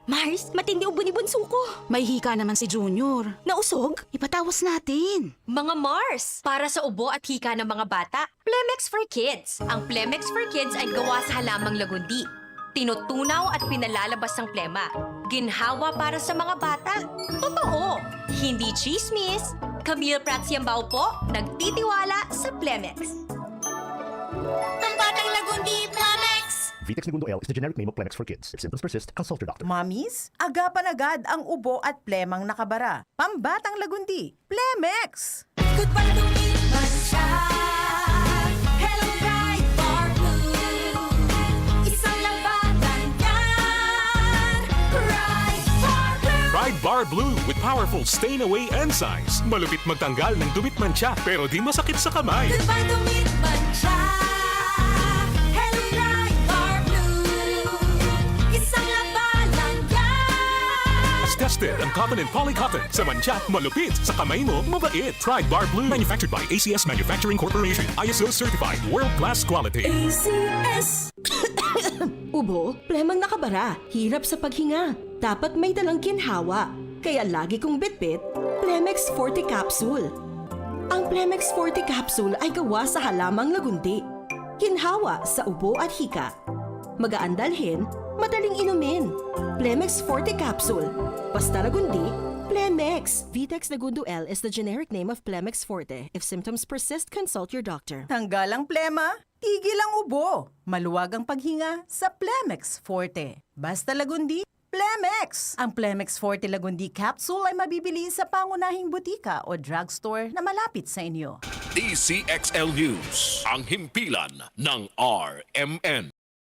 Mars, matindi ubo ni bunso ko. May hika naman si Junior. Nausog? Ipatawas natin. Mga Mars, para sa ubo at hika ng mga bata, Plemex for Kids. Ang Plemex for Kids ay gawa sa halamang lagundi. Tinutunaw at pinalalabas ang plema. Ginhawa para sa mga bata. Totoo! Hindi chismis. Camille Pratsiambao po, nagtitiwala sa Plemex. Pambatang lagundi, Plemex! Vitex Segundo L is the generic name of Plemex for kids. If symptoms persist, consult your doctor. Mamis, agapan agad ang ubo at plemang nakabara. Pambatang lagundi, Plemex! Goodbye dumi man siya. Hello, bright bar blue. Isang labanan yan. Bright bar blue. Pride Bar Blue with powerful stain-away enzymes. Malupit magtanggal ng dumit mancha pero di masakit sa kamay. Goodbye dumi man siya. Hello, bright bar blue. Isang labanan yan. As tested ang cotton and polycotton. Sa mancha, malupit. Sa kamay mo, mabait. Pride Bar Blue. Manufactured by ACS Manufacturing Corporation. ISO certified. World-class quality. ACS. Ubo, plemang nakabara, hirap sa paghinga. Dapat may dalang ginhawa. Kaya lagi kong bitbit, Plemex Forte Capsule. Ang Plemex Forte Capsule ay gawa sa halamang lagundi. Ginhawa sa ubo at hika. Magaan dalhin, madaling inumin. Plemex Forte Capsule. Basta lagundi, Plemex. Vitex Segundo L is the generic name of Plemex Forte. If symptoms persist, consult your doctor. Tanggal ang plema, tigil ang ubo. Maluwag ang paghinga sa Plemex Forte. Basta lagundi, Plemex! Ang Plemex Forte Lagundi Capsule ay mabibili sa pangunahing butika o drugstore na malapit sa inyo. DCXL News, ang himpilan ng RMN.